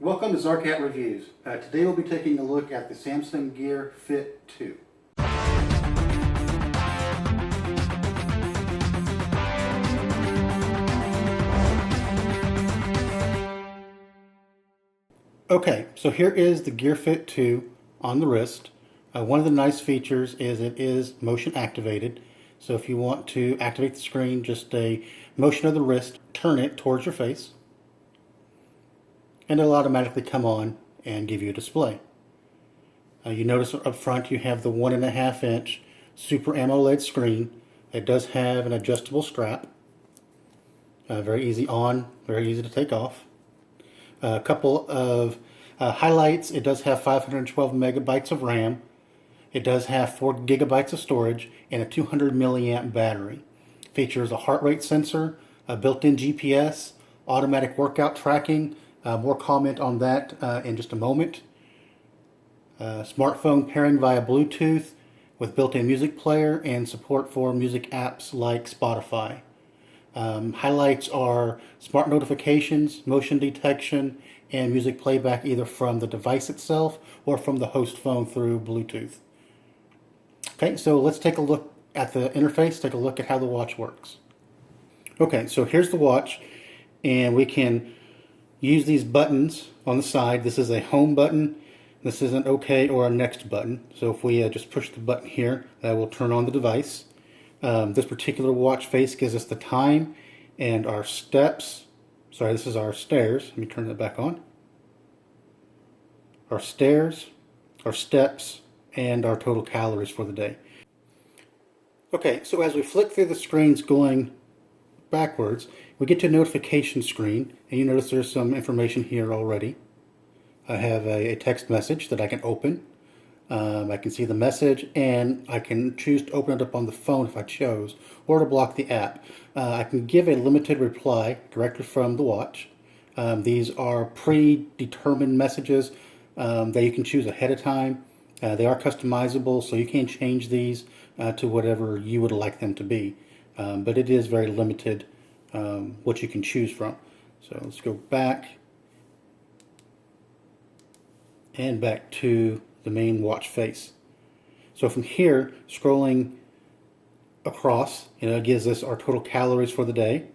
Welcome to Zarcat Reviews. Today we'll be taking a look at the Samsung Gear Fit2. Okay, so here is the Gear Fit2 on the wrist. One of the nice features is it is motion activated. So if you want to activate the screen, just a motion of the wrist, turn it towards your face, and it'll automatically come on and give you a display. You notice up front you have the 1.5 inch Super AMOLED screen. It does have an adjustable strap. Very easy on, very easy to take off. A couple of highlights: it does have 512 megabytes of RAM. It does have 4 gigabytes of storage and a 200 milliamp battery. Features a heart rate sensor, a built-in GPS, automatic workout tracking. More comment on that in just a moment. Smartphone pairing via Bluetooth with built-in music player and support for music apps like Spotify. Highlights are smart notifications, motion detection, and music playback either from the device itself or from the host phone through Bluetooth. Okay, so let's take a look at the interface, take a look at how the watch works. Okay, so here's the watch, and we can use these buttons on the side. This is a home button. This is an OK or a next button. So if we just push the button here, that will turn on the device. This particular watch face gives us the time and our steps. Sorry, this is our stairs. Let me turn that back on. Our stairs, our steps, and our total calories for the day. Okay, so as we flick through the screens going backwards, we get to a notification screen, and you notice there's some information here already. I have a text message that I can open. I can see the message, and I can choose to open it up on the phone if I chose, or to block the app. I can give a limited reply directly from the watch. These are predetermined messages that you can choose ahead of time. They are customizable, so you can change these to whatever you would like them to be. But it is very limited what you can choose from. So let's go back and back to the main watch face. So from here, scrolling across, it gives us our total calories for the day.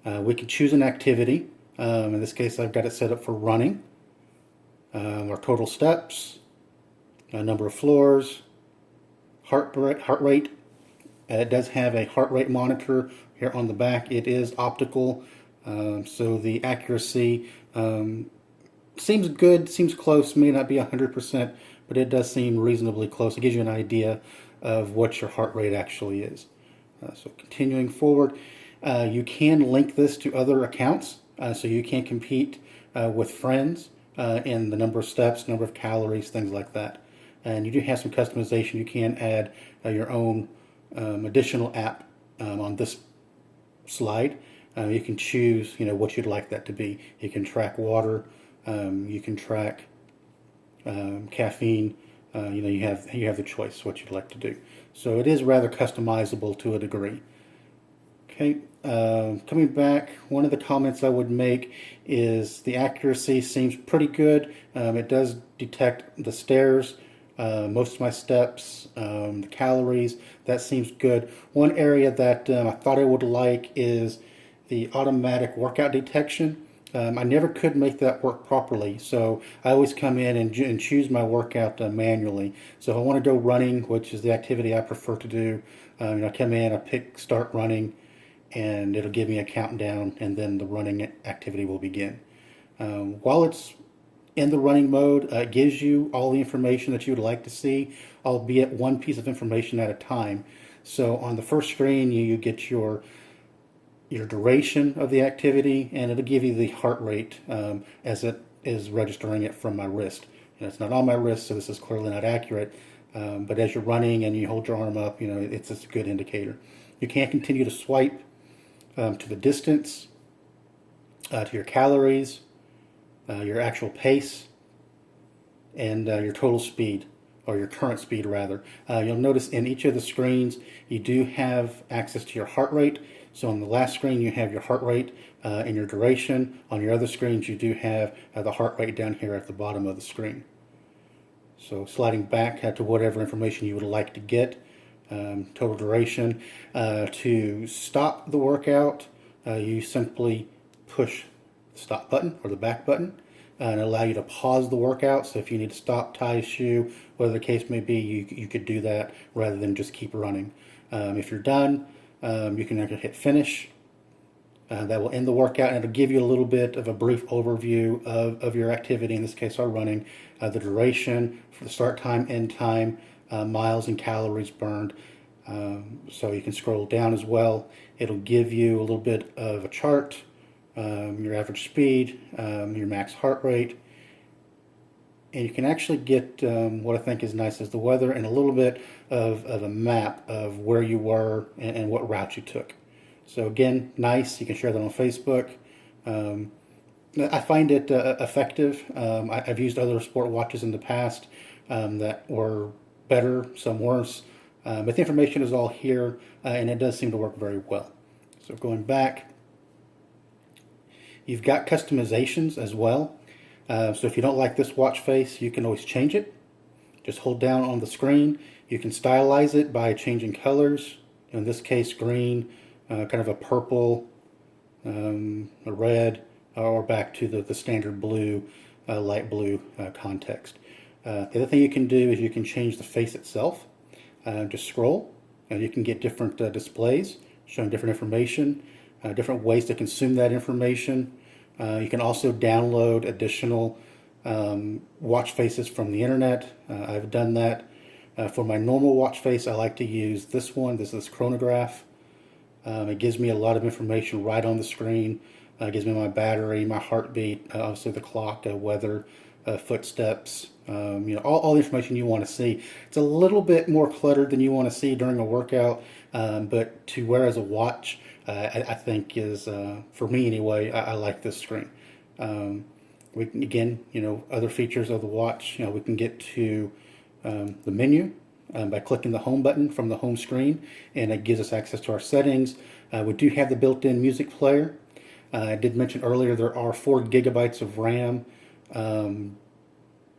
We can choose an activity. In this case, I've got it set up for running. Our total steps, number of floors, heart rate. It does have a heart rate monitor here on the back. It is optical, so the accuracy seems good, seems close, may not be 100%, but it does seem reasonably close. It gives you an idea of what your heart rate actually is. So continuing forward, you can link this to other accounts, so you can compete with friends in the number of steps, number of calories, things like that. And you do have some customization. You can add your own additional app on this slide. You can choose, what you'd like that to be. You can track water. You can track caffeine. You have the choice what you'd like to do. So it is rather customizable to a degree. Okay, coming back, one of the comments I would make is the accuracy seems pretty good. It does detect the stairs, most of my steps, the calories. That seems good. One area that I thought I would like is the automatic workout detection. I never could make that work properly, so I always come in and choose my workout manually. So if I want to go running, which is the activity I prefer to do, I come in, I pick start running, and it'll give me a countdown, and then the running activity will begin. While it's in the running mode, it gives you all the information that you would like to see, albeit one piece of information at a time. So on the first screen, you get your duration of the activity, and it'll give you the heart rate as it is registering it from my wrist. And it's not on my wrist, so this is clearly not accurate. But as you're running and you hold your arm up, it's a good indicator. You can continue to swipe to the distance, to your calories, your actual pace, and your total speed, or your current speed rather. You'll notice in each of the screens you do have access to your heart rate. So on the last screen, you have your heart rate and your duration. On your other screens, you do have the heart rate down here at the bottom of the screen. So sliding back to whatever information you would like to get, total duration. To stop the workout, you simply push the stop button or the back button and allow you to pause the workout. So if you need to stop, tie a shoe, whatever the case may be, you could do that rather than just keep running. If you're done, you can actually hit finish. That will end the workout, and it'll give you a little bit of a brief overview of your activity, in this case our running, the duration, for the start time, end time, miles and calories burned. So you can scroll down as well. It'll give you a little bit of a chart, your average speed, your max heart rate, and you can actually get what I think is nice is the weather and a little bit of a map of where you were and what route you took. So again, nice. You can share that on Facebook. I find it effective. I've used other sport watches in the past that were better, some worse. But the information is all here, and it does seem to work very well. So going back, you've got customizations as well. So if you don't like this watch face, you can always change it. Just hold down on the screen. You can stylize it by changing colors. In this case, green, kind of a purple, a red, or back to the standard blue, light blue context. The other thing you can do is you can change the face itself. Just scroll, and you can get different displays showing different information, different ways to consume that information. You can also download additional watch faces from the internet. I've done that. For my normal watch face, I like to use this one. This is chronograph. It gives me a lot of information right on the screen. It gives me my battery, my heartbeat, obviously the clock, weather, footsteps, all the information you want to see. It's a little bit more cluttered than you want to see during a workout, but to wear as a watch, I think is, for me anyway, I like this screen. We can, again, other features of the watch, we can get to the menu by clicking the home button from the home screen, and it gives us access to our settings. We do have the built-in music player. I did mention earlier there are 4 gigabytes of RAM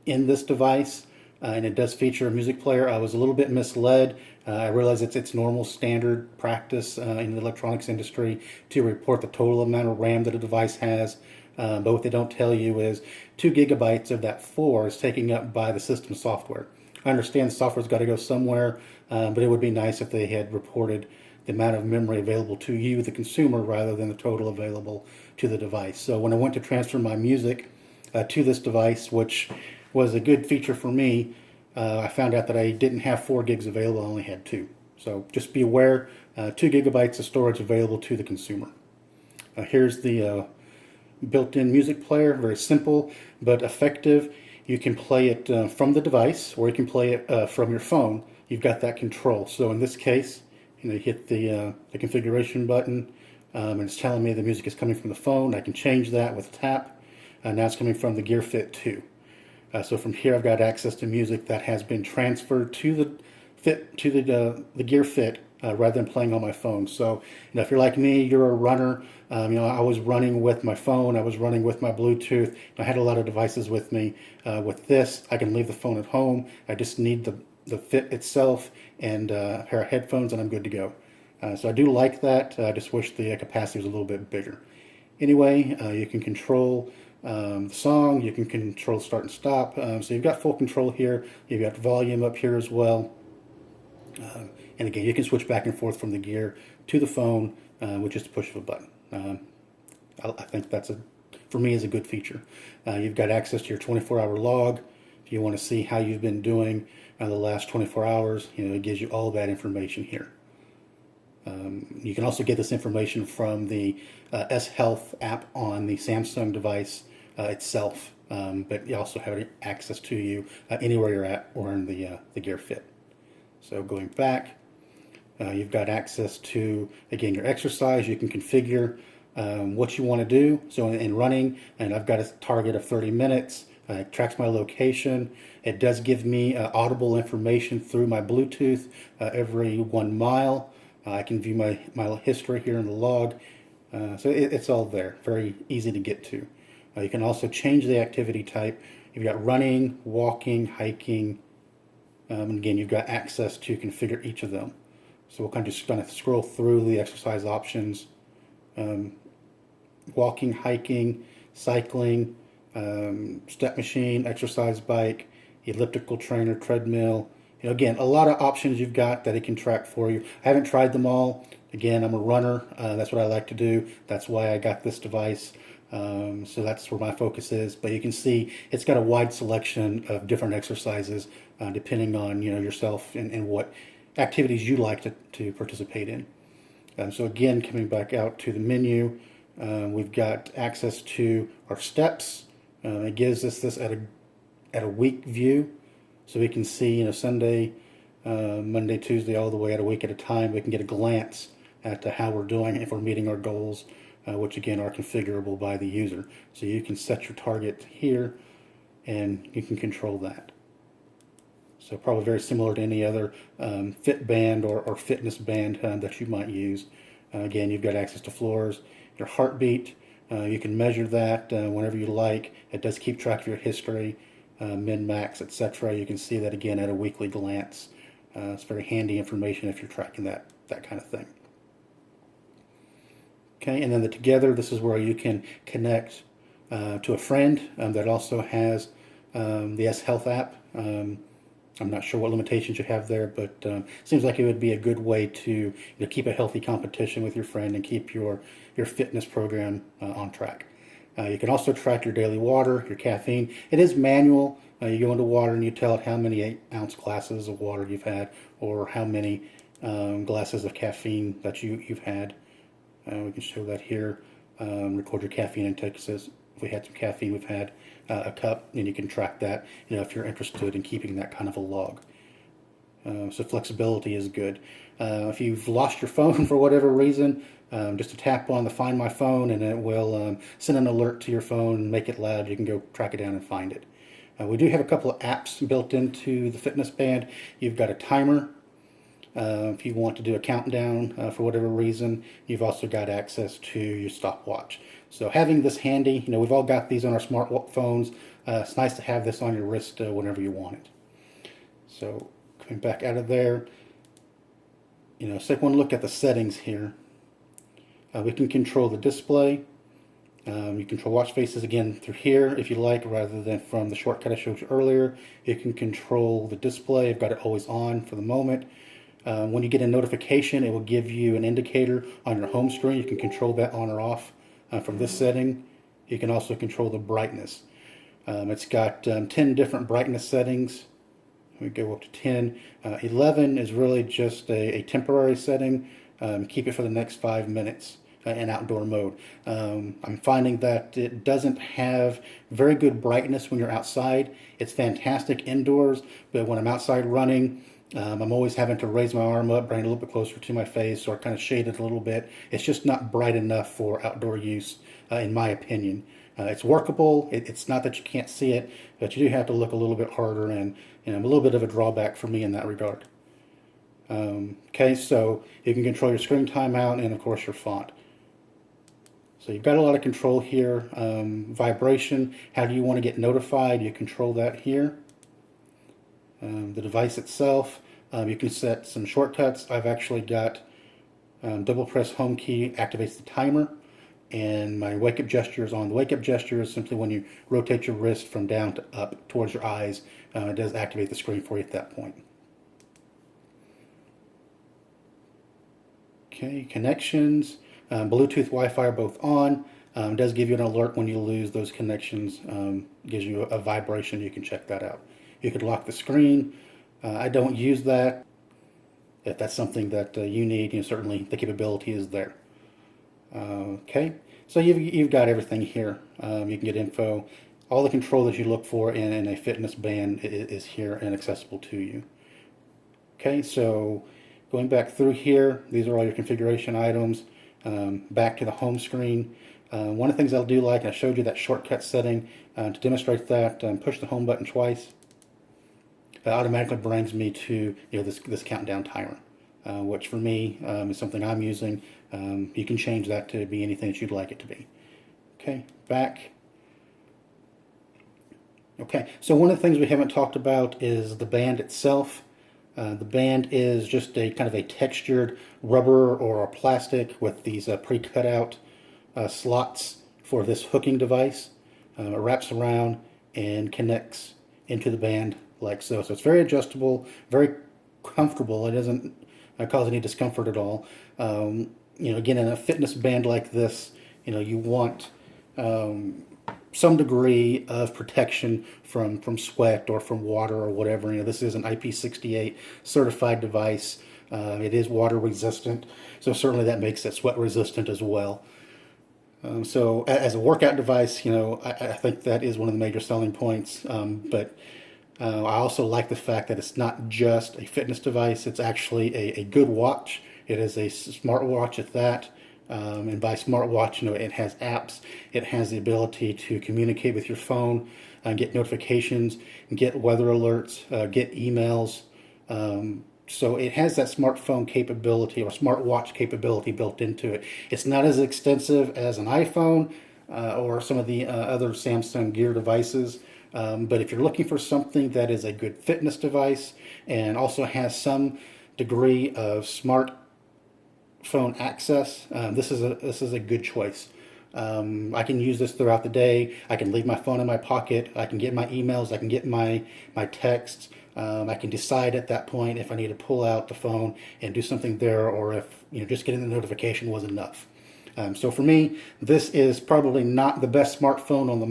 in this device, and it does feature a music player. I was a little bit misled. I realize it's normal standard practice in the electronics industry to report the total amount of RAM that a device has, but what they don't tell you is 2 gigabytes of that 4 is taken up by the system software. I understand the software's got to go somewhere, but it would be nice if they had reported the amount of memory available to you, the consumer, rather than the total available to the device. So when I went to transfer my music to this device, which was a good feature for me, I found out that I didn't have 4 gigs available, I only had 2. So just be aware, 2 gigabytes of storage available to the consumer. Here's the built-in music player, very simple but effective. You can play it from the device, or you can play it from your phone. You've got that control. So in this case, you hit the configuration button, and it's telling me the music is coming from the phone. I can change that with a tap. Now it's coming from the Gear Fit 2. So from here, I've got access to music that has been transferred to the Gear Fit rather than playing on my phone. So if you're like me, you're a runner. I was running with my phone. I was running with my Bluetooth. I had a lot of devices with me. With this, I can leave the phone at home. I just need the Fit itself and a pair of headphones, and I'm good to go. So I do like that. I just wish the capacity was a little bit bigger. Anyway, you can control the song. You can control start and stop. So you've got full control here. You've got volume up here as well. And again, you can switch back and forth from the gear to the phone with just a push of a button. I think that's, for me, is a good feature. You've got access to your 24-hour log. If you want to see how you've been doing the last 24 hours, it gives you all that information here. You can also get this information from the S Health app on the Samsung device itself, but you also have access to you anywhere you're at or in the Gear Fit. So going back, you've got access to, again, your exercise. You can configure what you want to do. So in running, and I've got a target of 30 minutes. It tracks my location. It does give me audible information through my Bluetooth every 1 mile. I can view my history here in the log. So it's all there, very easy to get to. You can also change the activity type. You've got running, walking, hiking, and again, you've got access to configure each of them. So we'll kind of just scroll through the exercise options. Walking, hiking, cycling, step machine, exercise bike, elliptical trainer, treadmill. Again, a lot of options you've got that it can track for you. I haven't tried them all. Again, I'm a runner. That's what I like to do. That's why I got this device. So that's where my focus is. But you can see it's got a wide selection of different exercises depending on yourself and what activities you like to participate in. So again, coming back out to the menu, we've got access to our steps. It gives us this at a week view, so we can see Sunday, Monday, Tuesday, all the way at a week at a time. We can get a glance at how we're doing, if we're meeting our goals, which again are configurable by the user. So you can set your target here, and you can control that. So probably very similar to any other fit band or fitness band that you might use. Again, you've got access to floors, your heartbeat. You can measure that whenever you like. It does keep track of your history, min, max, etc. You can see that again at a weekly glance. It's very handy information if you're tracking that kind of thing. Okay, and then the Together, this is where you can connect to a friend that also has the S Health app. I'm not sure what limitations you have there, but it seems like it would be a good way to keep a healthy competition with your friend and keep your fitness program on track. You can also track your daily water, your caffeine. It is manual. You go into water and you tell it how many 8-ounce glasses of water you've had, or how many glasses of caffeine that you've had. We can show that here. Record your caffeine intake. It says if we had some caffeine, we've had a cup, and you can track that if you're interested in keeping that kind of a log. So flexibility is good. If you've lost your phone for whatever reason, just to tap on the Find My Phone, and it will send an alert to your phone and make it loud. You can go track it down and find it. We do have a couple of apps built into the fitness band. You've got a timer. If you want to do a countdown for whatever reason, you've also got access to your stopwatch. So having this handy, we've all got these on our smartphones. It's nice to have this on your wrist whenever you want it. So coming back out of there, let's take one look at the settings here. We can control the display. You control watch faces again through here if you like, rather than from the shortcut I showed you earlier. You can control the display. I've got it always on for the moment. When you get a notification, it will give you an indicator on your home screen. You can control that on or off from this setting. You can also control the brightness. It's got 10 different brightness settings. We go up to 10. 11 is really just a temporary setting. Keep it for the next 5 minutes in outdoor mode. I'm finding that it doesn't have very good brightness when you're outside. It's fantastic indoors, but when I'm outside running, I'm always having to raise my arm up, bring it a little bit closer to my face, or kind of shade it a little bit. It's just not bright enough for outdoor use, in my opinion. It's workable. It's not that you can't see it, but you do have to look a little bit harder, and a little bit of a drawback for me in that regard. Okay, so you can control your screen timeout and, of course, your font. So you've got a lot of control here. Vibration, how do you want to get notified? You control that here. The device itself, you can set some shortcuts. I've actually got double press home key activates the timer, and my wake up gesture is on. The wake up gesture is simply when you rotate your wrist from down to up towards your eyes. It does activate the screen for you at that point. Okay, connections, Bluetooth, Wi-Fi are both on. It does give you an alert when you lose those connections. Gives you a vibration. You can check that out. You could lock the screen. I don't use that. If that's something that you need, certainly the capability is there. Okay, so you've got everything here. You can get info. All the control that you look for in a fitness band is here and accessible to you. Okay, so going back through here, these are all your configuration items. Back to the home screen. One of the things I do like, I showed you that shortcut setting. To demonstrate that, push the home button twice. It automatically brings me to this countdown timer. which for me is something I'm using. You can change that to be anything that you'd like it to be. Okay, back. Okay, so one of the things we haven't talked about is the band itself. The band is just a kind of a textured rubber or a plastic with these pre-cut out slots for this hooking device. It wraps around and connects into the band like so. So it's very adjustable, very comfortable. It doesn't cause any discomfort at all. Again, in a fitness band like this, you want some degree of protection from sweat or from water or whatever. This is an IP68 certified device. It is water resistant, so certainly that makes it sweat resistant as well. So as a workout device, I think that is one of the major selling points. But I also like the fact that it's not just a fitness device. It's actually a good watch. It is a smartwatch at that. And by smartwatch, it has apps. It has the ability to communicate with your phone, get notifications, get weather alerts, get emails. So it has that smartphone capability or smartwatch capability built into it. It's not as extensive as an iPhone or some of the other Samsung Gear devices. But if you're looking for something that is a good fitness device and also has some degree of smartphone access, this is a good choice. I can use this throughout the day. I can leave my phone in my pocket. I can get my emails. I can get my texts. I can decide at that point if I need to pull out the phone and do something there, or if just getting the notification was enough. So for me, this is probably not the best smartphone on the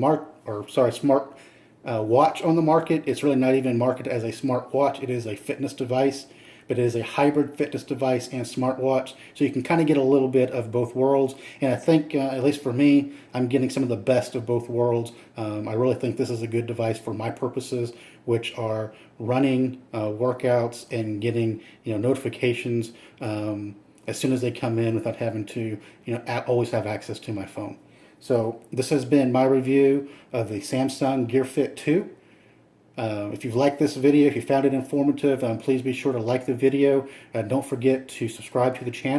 smart watch on the market. It's really not even marketed as a smart watch. It is a fitness device, but it is a hybrid fitness device and smartwatch, so you can kind of get a little bit of both worlds. And I think, at least for me, I'm getting some of the best of both worlds. I really think this is a good device for my purposes, which are running workouts and getting notifications as soon as they come in without having to always have access to my phone. So this has been my review of the Samsung Gear Fit 2. If you've liked this video, if you found it informative, please be sure to like the video. Don't forget to subscribe to the channel.